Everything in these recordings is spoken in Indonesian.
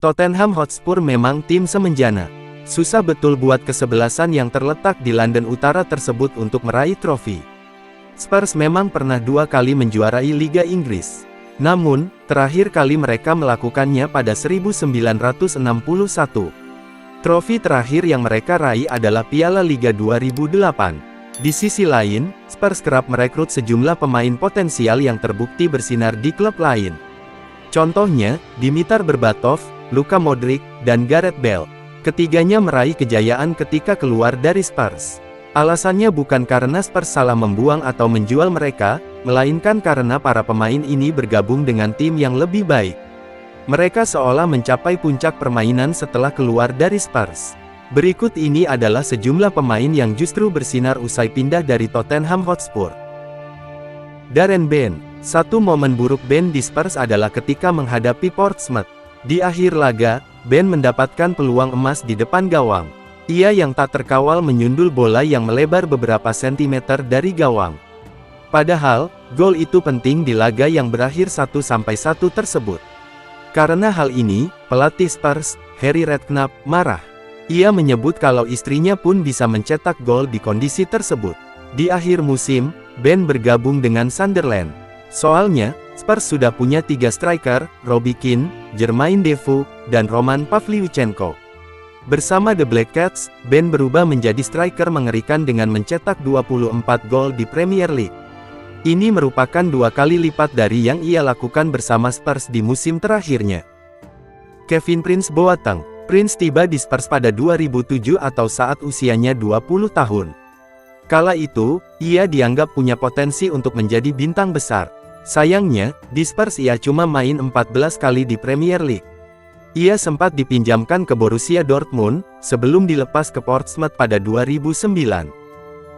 Tottenham Hotspur memang tim semenjana. Susah betul buat kesebelasan yang terletak di London Utara tersebut untuk meraih trofi. Spurs memang pernah 2 kali menjuarai Liga Inggris. Namun, terakhir kali mereka melakukannya pada 1961. Trofi terakhir yang mereka raih adalah Piala Liga 2008. Di sisi lain, Spurs kerap merekrut sejumlah pemain potensial yang terbukti bersinar di klub lain. Contohnya, Dimitar Berbatov, Luka Modric, dan Gareth Bale. Ketiganya meraih kejayaan ketika keluar dari Spurs. Alasannya bukan karena Spurs salah membuang atau menjual mereka, melainkan karena para pemain ini bergabung dengan tim yang lebih baik. Mereka seolah mencapai puncak permainan setelah keluar dari Spurs. Berikut ini adalah sejumlah pemain yang justru bersinar usai pindah dari Tottenham Hotspur. Darren Bent. Satu momen buruk Bent di Spurs adalah ketika menghadapi Portsmouth. Di akhir laga, Bent mendapatkan peluang emas di depan gawang. Ia yang tak terkawal menyundul bola yang melebar beberapa sentimeter dari gawang. Padahal, gol itu penting di laga yang berakhir 1-1 tersebut. Karena hal ini, pelatih Spurs, Harry Redknapp, marah. Ia menyebut kalau istrinya pun bisa mencetak gol di kondisi tersebut. Di akhir musim, Bent bergabung dengan Sunderland. Soalnya, Spurs sudah punya 3 striker, Robbie Keane, Jermain Defoe, dan Roman Pavlyuchenko. Bersama The Black Cats, Bent berubah menjadi striker mengerikan dengan mencetak 24 gol di Premier League. Ini merupakan 2 kali lipat dari yang ia lakukan bersama Spurs di musim terakhirnya. Kevin Prince Boateng. Prince tiba di Spurs pada 2007 atau saat usianya 20 tahun. Kala itu, ia dianggap punya potensi untuk menjadi bintang besar. Sayangnya, di Spurs ia cuma main 14 kali di Premier League. Ia sempat dipinjamkan ke Borussia Dortmund, sebelum dilepas ke Portsmouth pada 2009.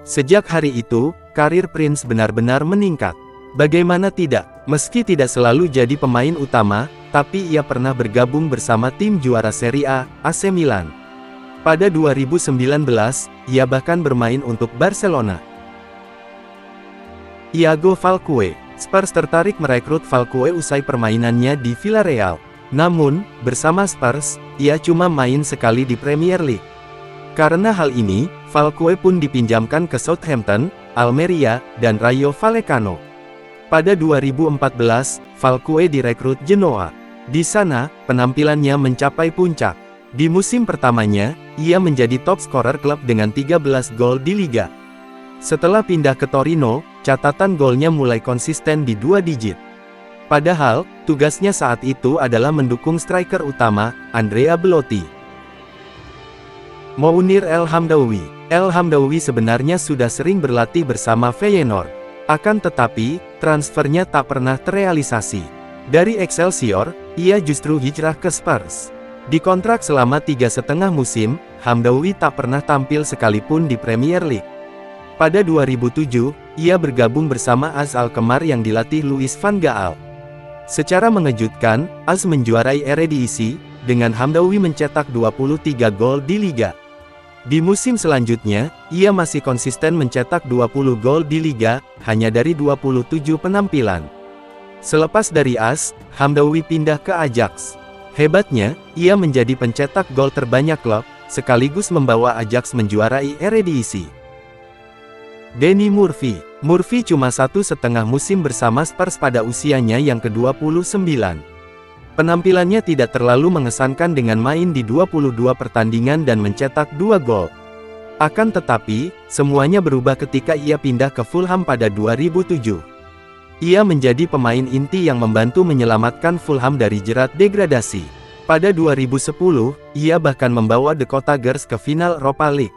Sejak hari itu, karir Prince benar-benar meningkat. Bagaimana tidak, meski tidak selalu jadi pemain utama, tapi ia pernah bergabung bersama tim juara Serie A, AC Milan. Pada 2019, ia bahkan bermain untuk Barcelona. Thiago Falcao. Spurs tertarik merekrut Falcao usai permainannya di Villarreal. Namun, bersama Spurs, ia cuma main sekali di Premier League. Karena hal ini, Falcao pun dipinjamkan ke Southampton, Almeria, dan Rayo Vallecano. Pada 2014, Falcao direkrut Genoa. Di sana, penampilannya mencapai puncak. Di musim pertamanya, ia menjadi top scorer klub dengan 13 gol di Liga. Setelah pindah ke Torino, catatan golnya mulai konsisten di 2 digit. Padahal, tugasnya saat itu adalah mendukung striker utama, Andrea Belotti. Mounir El Hamdaoui. El Hamdaoui sebenarnya sudah sering berlatih bersama Feyenoord. Akan tetapi, transfernya tak pernah terrealisasi. Dari Excelsior, ia justru hijrah ke Spurs. Dikontrak selama 3,5 musim, Hamdaoui tak pernah tampil sekalipun di Premier League. Pada 2007, ia bergabung bersama AS Alkmaar yang dilatih Louis van Gaal. Secara mengejutkan, AS menjuarai Eredivisie, dengan Hamdaoui mencetak 23 gol di Liga. Di musim selanjutnya, ia masih konsisten mencetak 20 gol di Liga, hanya dari 27 penampilan. Selepas dari AS, Hamdaoui pindah ke Ajax. Hebatnya, ia menjadi pencetak gol terbanyak klub, sekaligus membawa Ajax menjuarai Eredivisie. Danny Murphy. Murphy cuma 1,5 musim bersama Spurs pada usianya yang ke-29. Penampilannya tidak terlalu mengesankan dengan main di 22 pertandingan dan mencetak 2 gol. Akan tetapi, semuanya berubah ketika ia pindah ke Fulham pada 2007. Ia menjadi pemain inti yang membantu menyelamatkan Fulham dari jerat degradasi. Pada 2010, ia bahkan membawa The Cottagers ke final Europa League.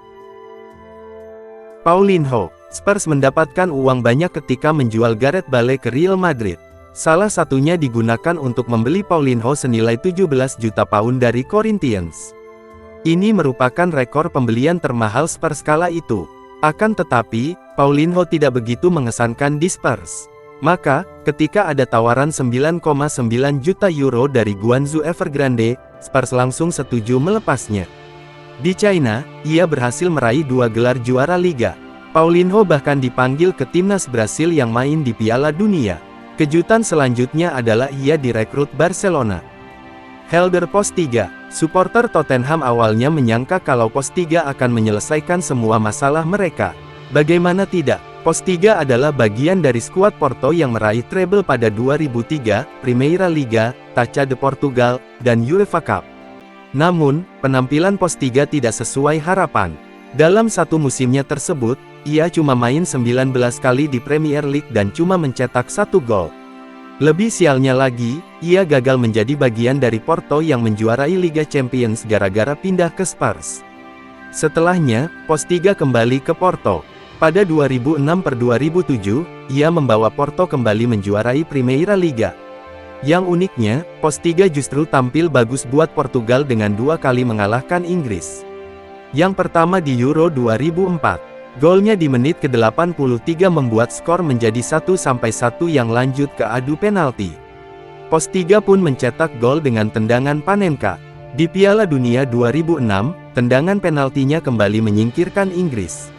Paulinho. Spurs mendapatkan uang banyak ketika menjual Gareth Bale ke Real Madrid. Salah satunya digunakan untuk membeli Paulinho senilai 17 juta pound dari Corinthians. Ini merupakan rekor pembelian termahal Spurs kala itu. Akan tetapi, Paulinho tidak begitu mengesankan di Spurs. Maka, ketika ada tawaran 9,9 juta euro dari Guangzhou Evergrande, Spurs langsung setuju melepasnya. Di China, ia berhasil meraih 2 gelar juara Liga. Paulinho bahkan dipanggil ke timnas Brasil yang main di Piala Dunia. Kejutan selanjutnya adalah ia direkrut Barcelona. Helder Postiga, supporter Tottenham awalnya menyangka kalau Postiga akan menyelesaikan semua masalah mereka. Bagaimana tidak, Postiga adalah bagian dari skuad Porto yang meraih treble pada 2003, Primeira Liga, Taça de Portugal, dan UEFA Cup. Namun, penampilan Postiga tidak sesuai harapan. Dalam satu musimnya tersebut, ia cuma main 19 kali di Premier League dan cuma mencetak 1 gol. Lebih sialnya lagi, ia gagal menjadi bagian dari Porto yang menjuarai Liga Champions gara-gara pindah ke Spurs. Setelahnya, Postiga kembali ke Porto. Pada 2006-2007, ia membawa Porto kembali menjuarai Primeira Liga. Yang uniknya, Postiga justru tampil bagus buat Portugal dengan 2 kali mengalahkan Inggris. Yang pertama di Euro 2004. Golnya di menit ke-83 membuat skor menjadi 1-1 yang lanjut ke adu penalti. Postiga pun mencetak gol dengan tendangan Panenka. Di Piala Dunia 2006, tendangan penaltinya kembali menyingkirkan Inggris.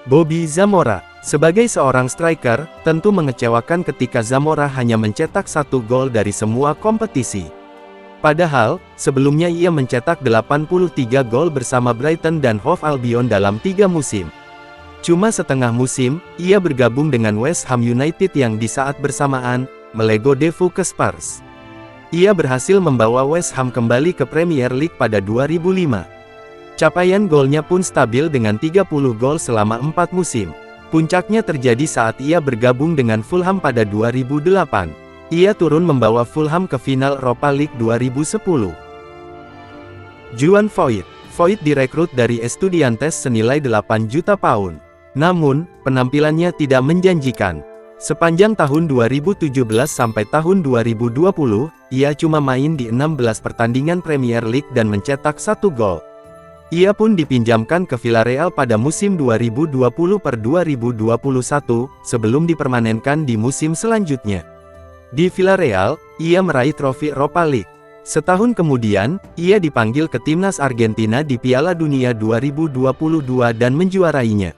Bobby Zamora, sebagai seorang striker, tentu mengecewakan ketika Zamora hanya mencetak 1 gol dari semua kompetisi. Padahal, sebelumnya ia mencetak 83 gol bersama Brighton dan Hove Albion dalam 3 musim. Cuma setengah musim, ia bergabung dengan West Ham United yang di saat bersamaan, melego defu ke Spurs. Ia berhasil membawa West Ham kembali ke Premier League pada 2005. Capaian golnya pun stabil dengan 30 gol selama 4 musim. Puncaknya terjadi saat ia bergabung dengan Fulham pada 2008. Ia turun membawa Fulham ke final Europa League 2010. Juan Foyth. Foyth direkrut dari Estudiantes senilai 8 juta pound. Namun, penampilannya tidak menjanjikan. Sepanjang tahun 2017 sampai tahun 2020, ia cuma main di 16 pertandingan Premier League dan mencetak 1 gol. Ia pun dipinjamkan ke Villarreal pada musim 2020-2021, sebelum dipermanenkan di musim selanjutnya. Di Villarreal, ia meraih trofi Europa League. Setahun kemudian, ia dipanggil ke timnas Argentina di Piala Dunia 2022 dan menjuarainya.